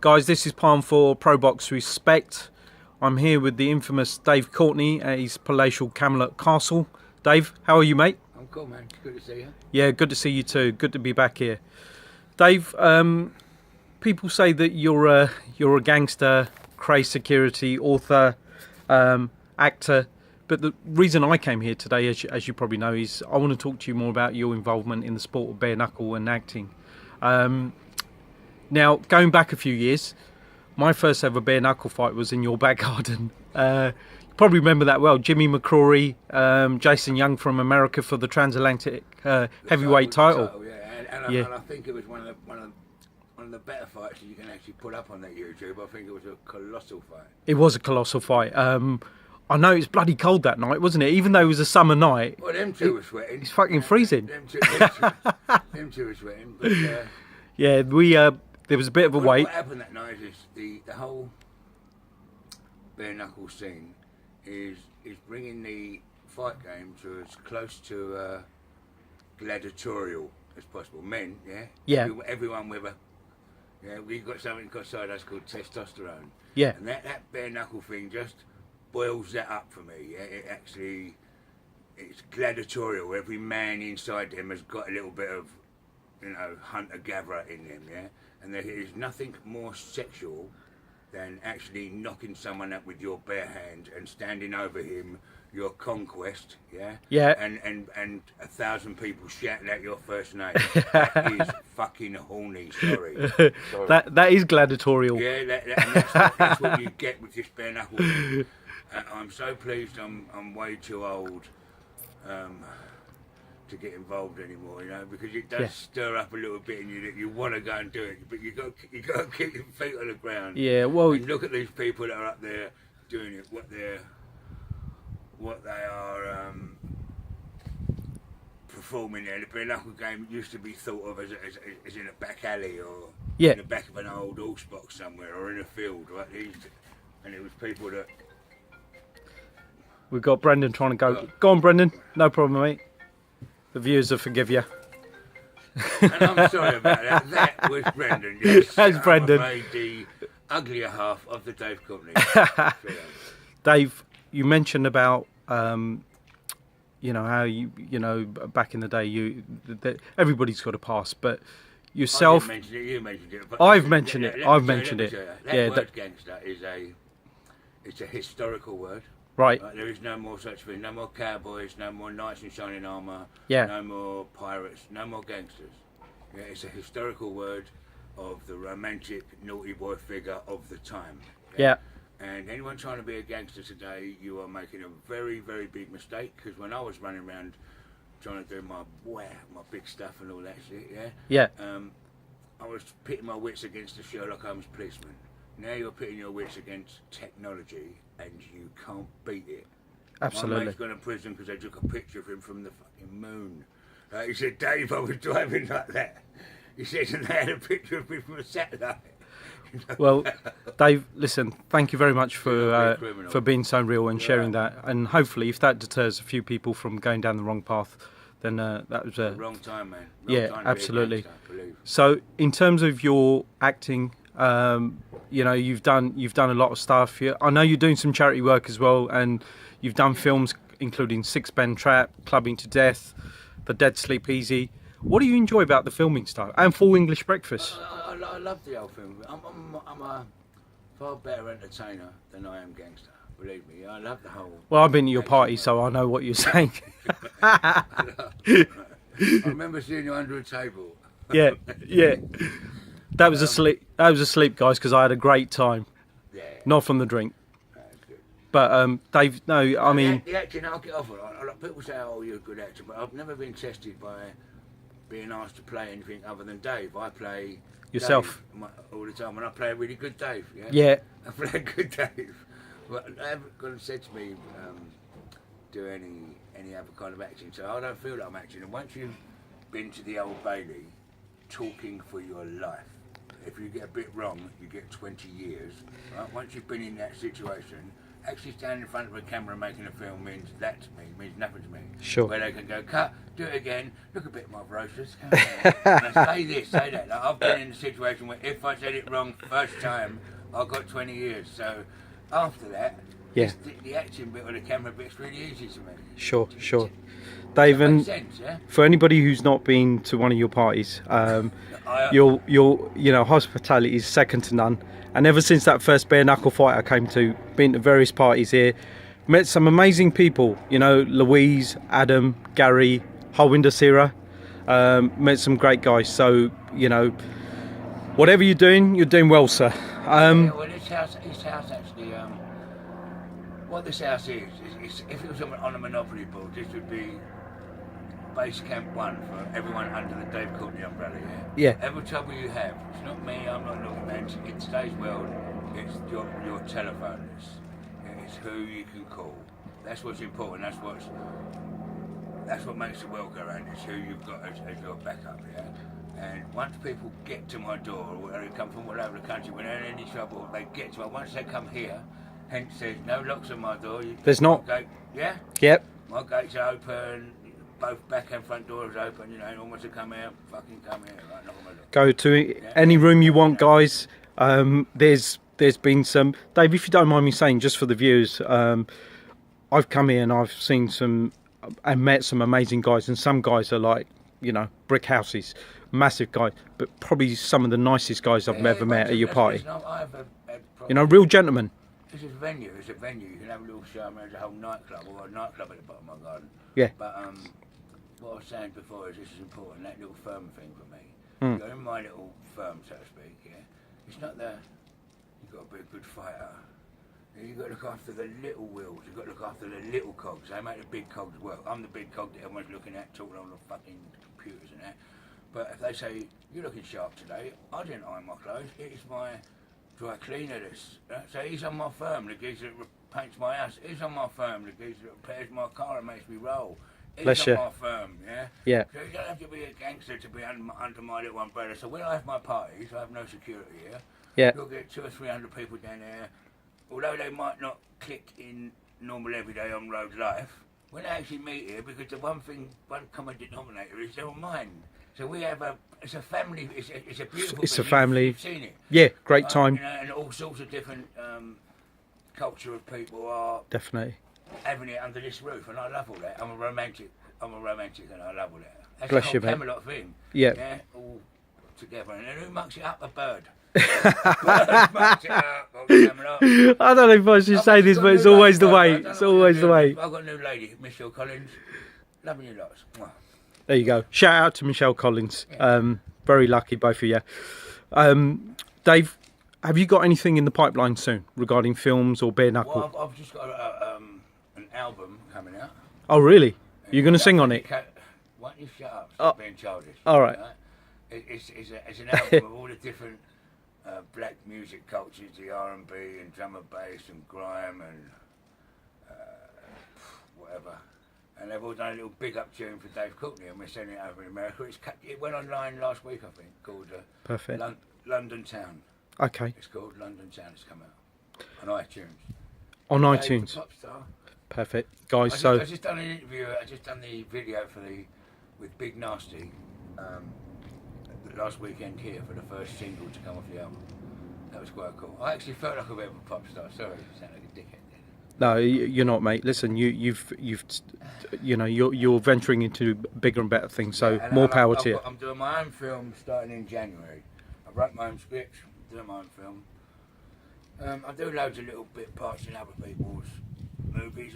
Guys, this is Parm for ProBox Respect. I'm here with the infamous Dave Courtney at his palatial Camelot Castle. Dave, how are you, mate? I'm cool, man. Good to see you. Yeah, good to see you too. Good to be back here. Dave, people say that you're a gangster, crazy security, author, actor. But the reason I came here today, as you probably know, is I want to talk to you more about your involvement in the sport of bare knuckle and acting. Now, going back a few years, my first ever bare knuckle fight was in your back garden. You probably remember that well. Jimmy McCrory, Jason Young from America for the transatlantic heavyweight title. And I think it was one of the better fights that you can actually put up on that YouTube. I think it was a colossal fight. It was a colossal fight. I know it was bloody cold that night, wasn't it? Even though it was a summer night. Well, them two were sweating. It's fucking freezing. Them two were sweating. But, yeah, there was a bit of a wait. What happened that night is the whole bare knuckle scene is bringing the fight game to as close to gladiatorial as possible. Men, yeah? Yeah. Everyone with a... Yeah, we've got something inside us called testosterone. Yeah. And that bare knuckle thing just boils that up for me. Yeah? It's gladiatorial. Every man inside them has got a little bit of, hunter-gatherer in them, yeah? And there is nothing more sexual than actually knocking someone up with your bare hand and standing over him, your conquest, yeah? Yeah. And 1,000 people shouting out your first name. That is fucking horny, sorry. That is gladiatorial. Yeah, that's what you get with this bare knuckle thing. I'm so pleased I'm way too old to get involved anymore, because it does stir up a little bit in you that you want to go and do it, but you got to keep your feet on the ground. Yeah, well, and look at these people that are up there doing it, what they are performing there. The bare knuckle game used to be thought of as in a back alley or in the back of an old horse box somewhere or in a field, right? And it was people that. We've got Brendan trying to go. Go on, Brendan. No problem, mate. The viewers will forgive you. And I'm sorry about that. That was Brendan. Yes, that's Brendan. I'm afraid the uglier half of the Dave Courtney. Dave, you mentioned about how you back in the day everybody's got a past, but yourself. I didn't mention it, you mentioned it. I've mentioned it. I've mentioned it. That word gangster it's a historical word. Right. There is no more such thing. No more cowboys, no more knights in shining armour, no more pirates, no more gangsters. Yeah, it's a historical word of the romantic, naughty boy figure of the time. Yeah. And anyone trying to be a gangster today, you are making a very, very big mistake, because when I was running around trying to do my big stuff and all that shit, I was pitting my wits against the Sherlock Holmes policeman. Now you're pitting your wits against technology, and you can't beat it. Absolutely. My mate's gone to prison because they took a picture of him from the fucking moon. He said, Dave, I was driving like that. He said, and they had a picture of me from a satellite. Well, Dave, listen, thank you very much for being so real and sharing that. And hopefully, if that deters a few people from going down the wrong path, then that was a wrong time, man. Time absolutely. So, in terms of your acting, you've done a lot of stuff. I know you're doing some charity work as well, and you've done films including Six Ben Trap, Clubbing to Death, The Dead Sleep Easy. What do you enjoy about the filming style and Full English Breakfast? I love the old film. I'm a far better entertainer than I am gangster. Believe me, I love the whole. Well, I've been to your party, so I know what you're saying. I remember seeing you under a table. Yeah. That was asleep. That was asleep, guys, because I had a great time. Yeah. Not from the drink. Good. But Dave, no, I mean. The acting, I'll get off it. People say, "Oh, you're a good actor," but I've never been tested by being asked to play anything other than Dave. I play yourself Dave all the time, and I play a really good Dave. Yeah. Yeah. I play a good Dave. But they haven't gone and said to me, do any other kind of acting. So I don't feel like I'm acting. And once you've been to the Old Bailey, talking for your life. If you get a bit wrong, you get 20 years. Right? Once you've been in that situation, actually standing in front of a camera making a film means that to me, means nothing to me. Sure. Where they can go, cut, do it again, look a bit more ferocious, and say this, say that. Like, I've been in a situation where if I said it wrong first time, I got 20 years. So after that, the action bit or the camera bit's really easy to me. Sure. Dave, and sense, yeah? for anybody who's not been to one of your parties, your hospitality is second to none. And ever since that first bare knuckle fight I came to, been to various parties here, met some amazing people. You know, Louise, Adam, Gary, Harwinder Sira, met some great guys. So you know, whatever you're doing well, sir. Well, this house actually, what this house is if it was on a Monopoly board, this would be base camp 1 for everyone under the Dave Courtney umbrella, yeah? Every trouble you have, it's not me, I'm not looking man, in today's world, it's your telephone, it's who you can call. That's what's important, that's what makes the world go round, it's who you've got as your backup, yeah? And once people get to my door, or where they come from all over the country, when they're in any trouble, they get to me. Once they come here, hence there's no locks on my door. There's not? Gate, yeah? Yep. My gates are open, both back and front doors open, you know, anyone wants to come here, fucking come here, right? Knock on my door. Go to any room you want, guys. There's been some... Dave, if you don't mind me saying, just for the viewers, I've come here and I've seen some and met some amazing guys, and some guys are like, you know, brick houses, massive guys, but probably some of the nicest guys I've ever met at your party. You know, real gentlemen. This is a venue, You can have a little show, there's a whole nightclub, or a nightclub at the bottom of my garden. Yeah. But what I was saying before is this is important, that little firm thing for me. You're in my little firm, so to speak, yeah? It's not you've got to be a good fighter. You've got to look after the little wheels, you've got to look after the little cogs. They make the big cogs work. I'm the big cog that everyone's looking at, talking on the fucking computers and that. But if they say, you're looking sharp today, I didn't iron my clothes, it's my dry cleaner this. So he's on my firm, the geezer that paints my house. He's on my firm, the geezer that repairs my car and makes me roll. He's on my firm, yeah? Yeah. So you don't have to be a gangster to be under my little umbrella. So when I have my parties, I have no security here. Yeah. You'll get 200 or 300 people down there. Although they might not click in normal everyday on road life, when they actually meet here, because the one common denominator is they're all mine. So we have it's a family, it's a beautiful It's thing. a family. You've seen it. Yeah, great time. You know, and all sorts of different culture of people are Definitely having it under this roof, and I love all that. I'm a romantic, and I love all that. That's Bless the you, whole mate. Camelot thing. Yeah. All together. And then who mucks it up? A bird. Bird mucks it up. Camelot. I don't know if I should say this, but it's always the way. It's always the way. I've got a new lady, Michelle Collins. Loving you lots. Mwah. There you go. Shout out to Michelle Collins. Very lucky, both of you. Dave, have you got anything in the pipeline soon regarding films or bare knuckle? Well, I've just got an album coming out. Oh, really? You're going to sing on it? Why don't you shut up? Stop being childish. All right. It's an album of all the different black music cultures, the R&B and drum and bass and grime and whatever. And they've all done a little big up tune for Dave Courtney, and we're sending it over in America. It went online last week, I think, called Perfect. London Town. Okay. It's called London Town. It's come out on iTunes. On Dave, iTunes. the pop star. Perfect, guys. I just done an interview. I just done the video with Big Nasty last weekend here for the first single to come off the album. That was quite cool. I actually felt like a bit of a pop star. Sorry, I sound like a dickhead. No, you're not, mate. Listen, you're venturing into bigger and better things. So more power to you. I'm doing my own film starting in January. I wrote my own script. I'm doing my own film. I do loads of little bit parts in other people's movies.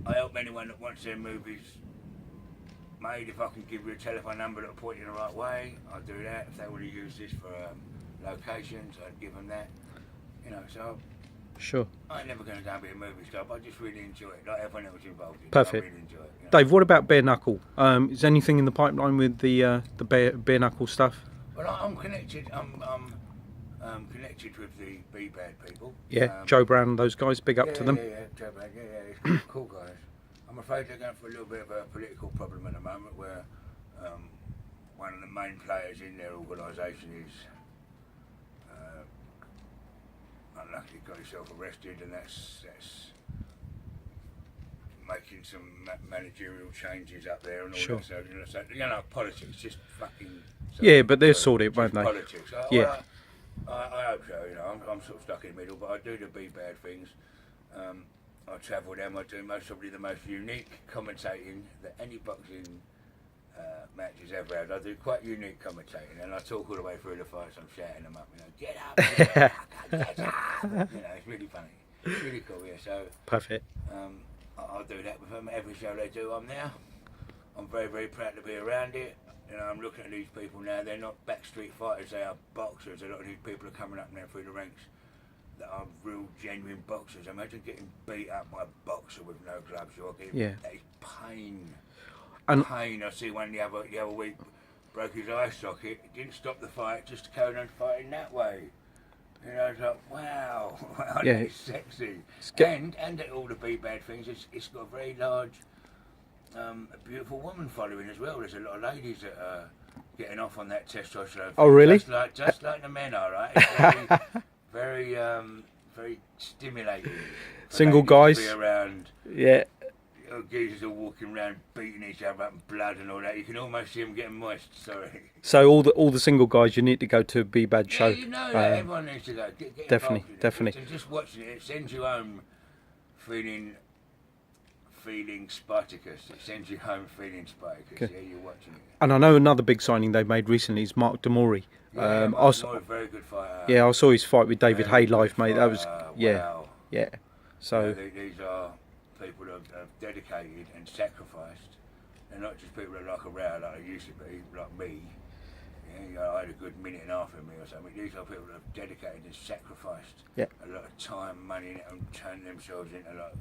I help anyone that wants their movies made. If I can give you a telephone number that'll point you in the right way, I'll do that. If they want to use this for locations, I'd give them that. You know, so. Sure. I ain't never going to go and be a movie star, but I just really enjoy it. Like everyone else involved in it. Perfect. I really enjoy it. You know? Dave, what about bare knuckle? Is anything in the pipeline with the bare knuckle stuff? Well, I'm connected. I'm connected with the B Bad people. Yeah, Joe Brown and those guys. Big up to them. Yeah, Joe Brown. Yeah, it's cool guys. I'm afraid they're going for a little bit of a political problem at the moment, where one of the main players in their organisation is, I don't know, actually got himself arrested, and that's making some managerial changes up there and all Sure. that. So, you know, politics, just fucking. Yeah, but they'll sort it, won't they? Politics. Yeah. I hope so. You know, I'm sort of stuck in the middle, but I do the be bad things. I travel them. I do probably the most unique commentating that any boxing match has ever had. I do quite unique commentating, and I talk all the way through the fights. I'm shouting them up, you know, get up, get up. You know, it's really funny. It's really cool, yeah. So Perfect. I'll do that with them. Every show they do, I'm there. I'm very, very proud to be around it. You know, I'm looking at these people now. They're not backstreet fighters. They are boxers. A lot of these people are coming up now through the ranks that are real, genuine boxers. Imagine getting beat up by a boxer with no gloves. You're getting that is pain. And Pain. I see one the other week broke his eye socket. It didn't stop the fight. Just carried on fighting that way. You know, it's like, wow, Yeah. it's sexy. And at all the be bad things, it's got a very large, a beautiful woman following as well. There's a lot of ladies that are getting off on that testosterone. Oh, really? Just like the men are, right? It's very, very stimulating. Single guys. To be around. yeah. Geezers are walking around beating each other up in blood and all that. You can almost see them getting moist. Sorry. So all the single guys, you need to go to a B Bad show. Yeah, you know that. Everyone needs to go. Get Definitely, involved definitely. And just watching it sends you home feeling Spartacus. It sends you home feeling Spartacus. Okay. Yeah, you're watching it. And I know another big signing they made recently is Mark Demori. Yeah, I very good fighter. Yeah, I saw his fight with David Hay live, mate. That was Wow. yeah. So You know, these are people that have dedicated and sacrificed. They're not just people that like a row like they used to be, like me. Yeah, you know, I had a good minute and a half in me or something. These are people that have dedicated and sacrificed a lot of time, money, and turned themselves into like,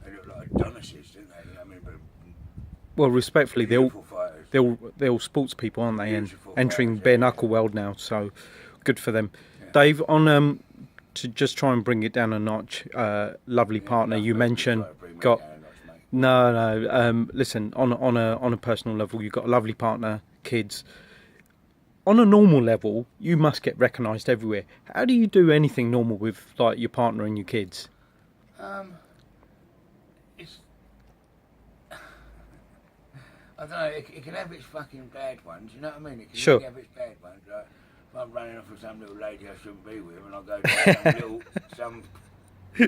they look like Adonises, didn't they? You know what I mean? But well, respectfully, beautiful fighters. they're all sports people, aren't they? And Beautiful entering fighters, bare yeah. knuckle world now, so good for them. Yeah. Dave, on to just try and bring it down a notch. Lovely partner you mentioned. Got no. Listen, on a personal level, you've got a lovely partner, kids. On a normal level, you must get recognised everywhere. How do you do anything normal with like your partner and your kids? It's I don't know. It can have its fucking bad ones. You know what I mean? It can Sure. really have its bad ones. Like, if I'm running off with some little lady I shouldn't be with, and I go to some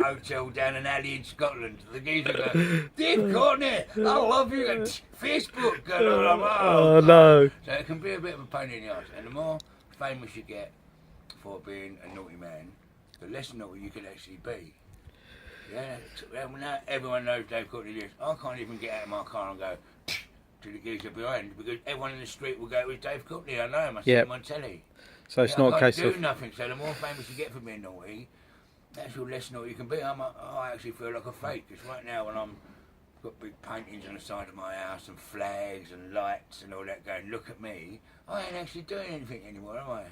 hotel down an alley in Scotland, the geezer go, Dave Courtney, I love you. And Facebook, girl. I'm like, Oh no! So it can be a bit of a pain in the arse. And the more famous you get for being a naughty man, the less naughty you can actually be. Yeah, now everyone knows Dave Courtney lives. I can't even get out of my car and go to the geezer behind because everyone in the street will go, it was Dave Courtney, I know him, I see him on telly. So it's not a case I can't of do nothing. So the more famous you get for being naughty, that's the less naughty you can be. I actually feel like a fake because right now when I'm got big paintings on the side of my house and flags and lights and all that going, look at me, I ain't actually doing anything anymore, am I?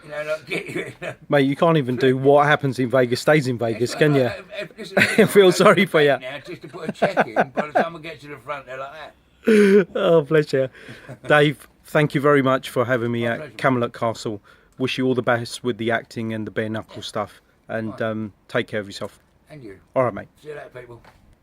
You know, like get you. mate, you can't even do what happens in Vegas stays in Vegas, can you? Listen, I feel sorry for you. now just to put a check in. By the time I get to the front, they're like that. Oh, bless you. Dave, thank you very much for having me pleasure. at Camelot Castle. Wish you all the best with the acting and the bare knuckle stuff. And take care of yourself. And you. All right, mate. See you later, people.